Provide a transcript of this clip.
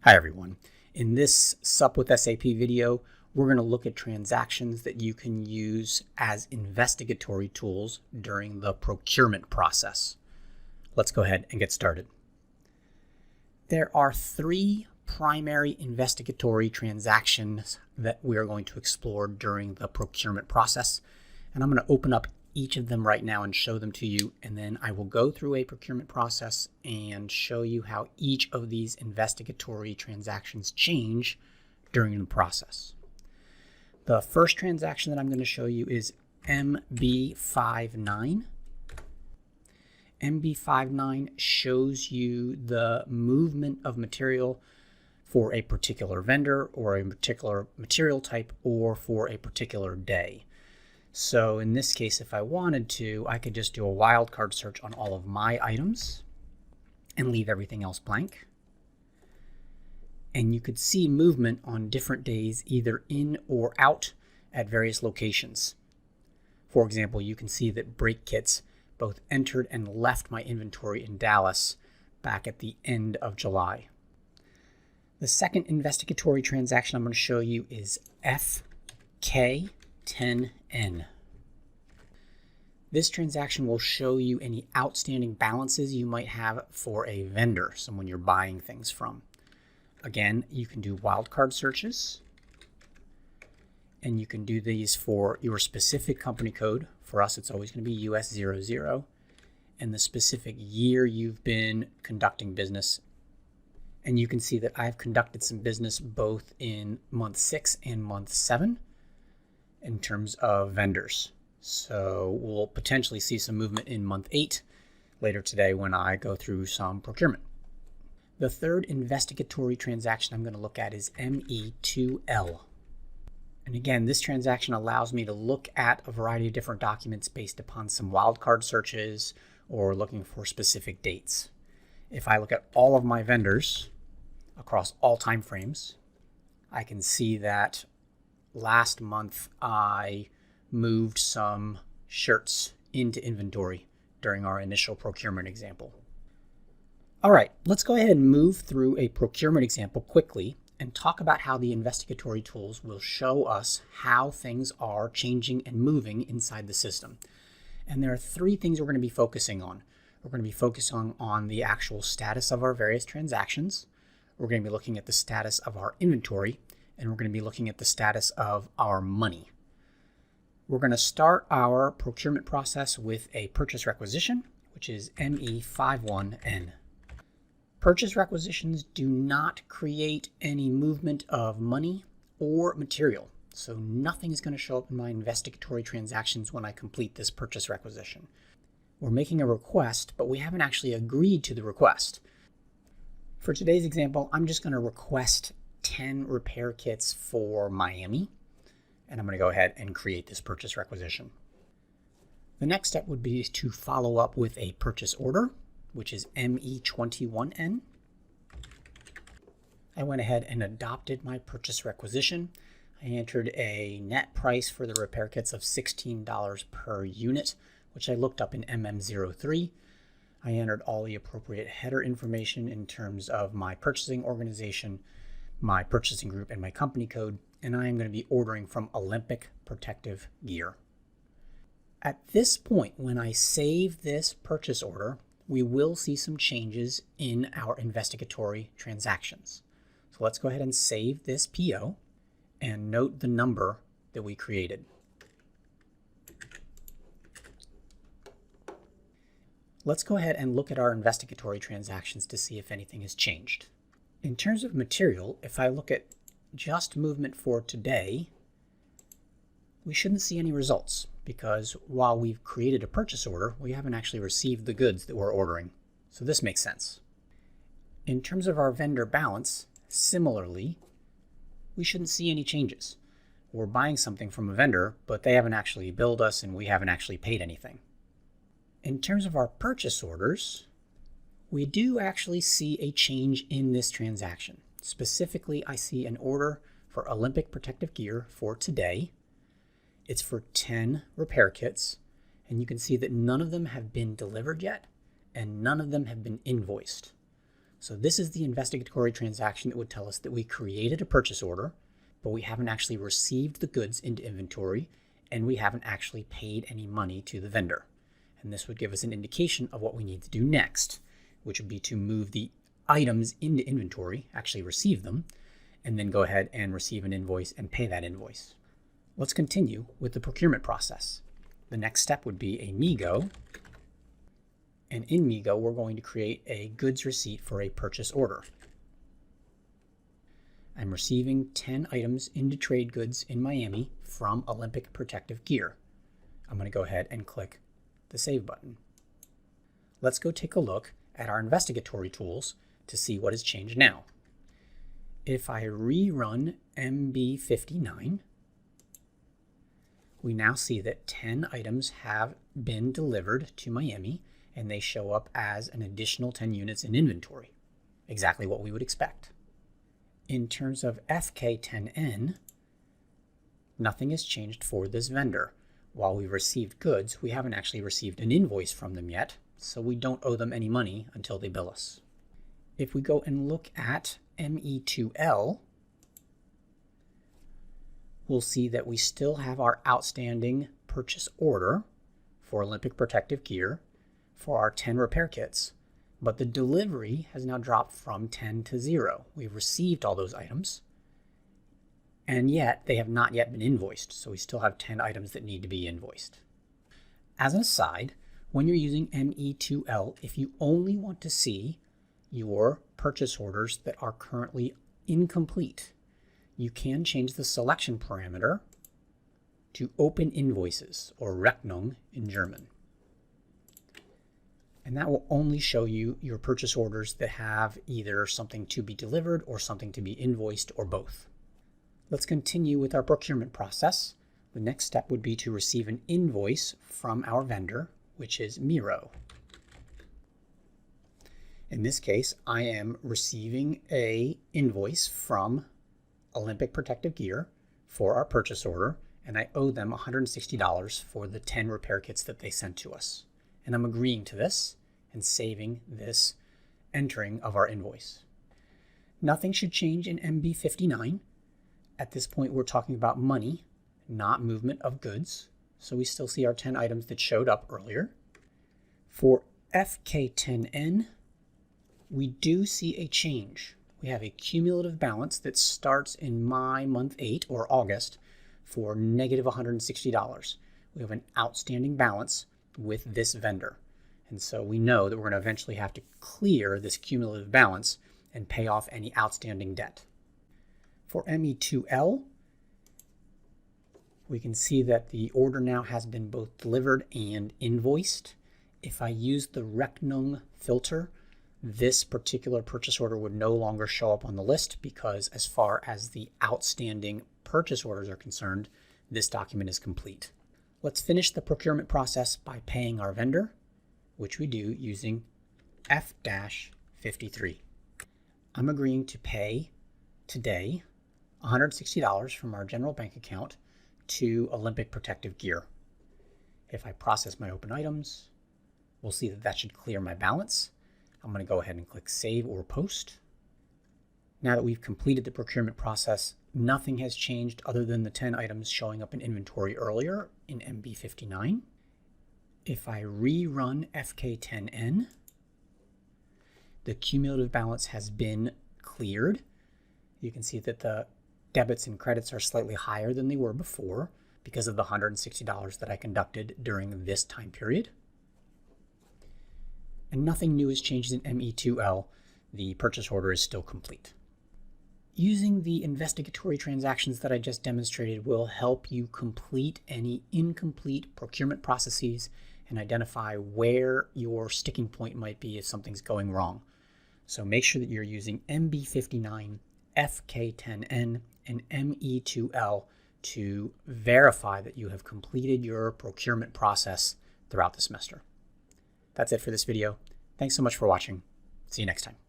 Hi everyone. In this Sup with SAP video, we're going to look at transactions that you can use as investigatory tools during the procurement process. Let's go ahead and get started. There are three primary investigatory transactions that we are going to explore during the procurement process, and I'm going to open up each of them right now and show them to you, and then I will go through a procurement process and show you how each of these investigatory transactions change during the process. The first transaction that I'm going to show you is MB59. MB59 shows you the movement of material for a particular vendor or a particular material type or for a particular day. So in this case, if I wanted to, I could just do a wildcard search on all of my items and leave everything else blank. And you could see movement on different days, either in or out at various locations. For example, you can see that brake kits both entered and left my inventory in Dallas back at the end of July. The second investigatory transaction I'm going to show you is FK10N. This transaction will show you any outstanding balances you might have for a vendor, someone you're buying things from. Again, you can do wildcard searches, and you can do these for your specific company code. For us, it's always going to be US00, and the specific year you've been conducting business. And you can see that I've conducted some business both in month 6 and month 7 in terms of vendors. So we'll potentially see some movement in month 8 later today when I go through some procurement. The third investigatory transaction I'm going to look at is ME2L. And again, this transaction allows me to look at a variety of different documents based upon some wildcard searches or looking for specific dates. If I look at all of my vendors across all time frames, I can see that last month I moved some shirts into inventory during our initial procurement example. All right, let's go ahead and move through a procurement example quickly and talk about how the investigatory tools will show us how things are changing and moving inside the system. And there are three things we're going to be focusing on. We're going to be focusing on the actual status of our various transactions. We're going to be looking at the status of our inventory, and we're going to be looking at the status of our money. We're going to start our procurement process with a purchase requisition, which is ME51N. Purchase requisitions do not create any movement of money or material, so nothing is going to show up in my investigatory transactions when I complete this purchase requisition. We're making a request, but we haven't actually agreed to the request. For today's example, I'm just going to request 10 repair kits for Miami, and I'm going to go ahead and create this purchase requisition. The next step would be to follow up with a purchase order, which is ME21N. I went ahead and adopted my purchase requisition. I entered a net price for the repair kits of $16 per unit, which I looked up in MM03. I entered all the appropriate header information in terms of my purchasing organization, my purchasing group, and my company code, and I am going to be ordering from Olympic Protective Gear. At this point, when I save this purchase order, we will see some changes in our investigatory transactions. So let's go ahead and save this PO and note the number that we created. Let's go ahead and look at our investigatory transactions to see if anything has changed. In terms of material, if I look at just movement for today, we shouldn't see any results because while we've created a purchase order, we haven't actually received the goods that we're ordering. So this makes sense. In terms of our vendor balance, similarly, we shouldn't see any changes. We're buying something from a vendor, but they haven't actually billed us and we haven't actually paid anything. In terms of our purchase orders, we do actually see a change in this transaction. Specifically, I see an order for Olympic Protective Gear for today. It's for 10 repair kits, and you can see that none of them have been delivered yet, and none of them have been invoiced. So this is the investigatory transaction that would tell us that we created a purchase order, but we haven't actually received the goods into inventory, and we haven't actually paid any money to the vendor. And this would give us an indication of what we need to do next, which would be to move the items into inventory, actually receive them, and then go ahead and receive an invoice and pay that invoice. Let's continue with the procurement process. The next step would be a MIGO. And in MIGO, we're going to create a goods receipt for a purchase order. I'm receiving 10 items into trade goods in Miami from Olympic Protective Gear. I'm going to go ahead and click the Save button. Let's go take a look at our investigatory tools to see what has changed now. If I rerun MB59, we now see that 10 items have been delivered to Miami, and they show up as an additional 10 units in inventory. Exactly what we would expect. In terms of FK10N, nothing has changed for this vendor. While we've received goods, we haven't actually received an invoice from them yet, so we don't owe them any money until they bill us. If we go and look at ME2L, we'll see that we still have our outstanding purchase order for Olympic Protective Gear for our 10 repair kits, but the delivery has now dropped from 10 to 0. We've received all those items, and yet they have not yet been invoiced, so we still have 10 items that need to be invoiced. As an aside, when you're using ME2L, if you only want to see your purchase orders that are currently incomplete, you can change the selection parameter to Open Invoices, or Rechnung in German. And that will only show you your purchase orders that have either something to be delivered or something to be invoiced, or both. Let's continue with our procurement process. The next step would be to receive an invoice from our vendor, which is Miro. In this case, I am receiving an invoice from Olympic Protective Gear for our purchase order, and I owe them $160 for the 10 repair kits that they sent to us. And I'm agreeing to this and saving this entering of our invoice. Nothing should change in MB59. At this point, we're talking about money, not movement of goods. So we still see our 10 items that showed up earlier. For FK10N, we do see a change. We have a cumulative balance that starts in my month 8, or August, for negative $160. We have an outstanding balance with this vendor. And so we know that we're going to eventually have to clear this cumulative balance and pay off any outstanding debt. For ME2L, we can see that the order now has been both delivered and invoiced. If I use the Rechnung filter, this particular purchase order would no longer show up on the list, because as far as the outstanding purchase orders are concerned, this document is complete. Let's finish the procurement process by paying our vendor, which we do using F-53. I'm agreeing to pay today $160 from our general bank account to Olympic Protective Gear. If I process my open items, we'll see that that should clear my balance. I'm going to go ahead and click Save or Post. Now that we've completed the procurement process, nothing has changed other than the 10 items showing up in inventory earlier in MB59. If I rerun FK10N, the cumulative balance has been cleared. You can see that the debits and credits are slightly higher than they were before because of the $160 that I conducted during this time period. And nothing new has changed in ME2L. The purchase order is still complete. Using the investigatory transactions that I just demonstrated will help you complete any incomplete procurement processes and identify where your sticking point might be if something's going wrong. So make sure that you're using MB59, FK10N, and ME2L to verify that you have completed your procurement process throughout the semester. That's it for this video. Thanks so much for watching. See you next time.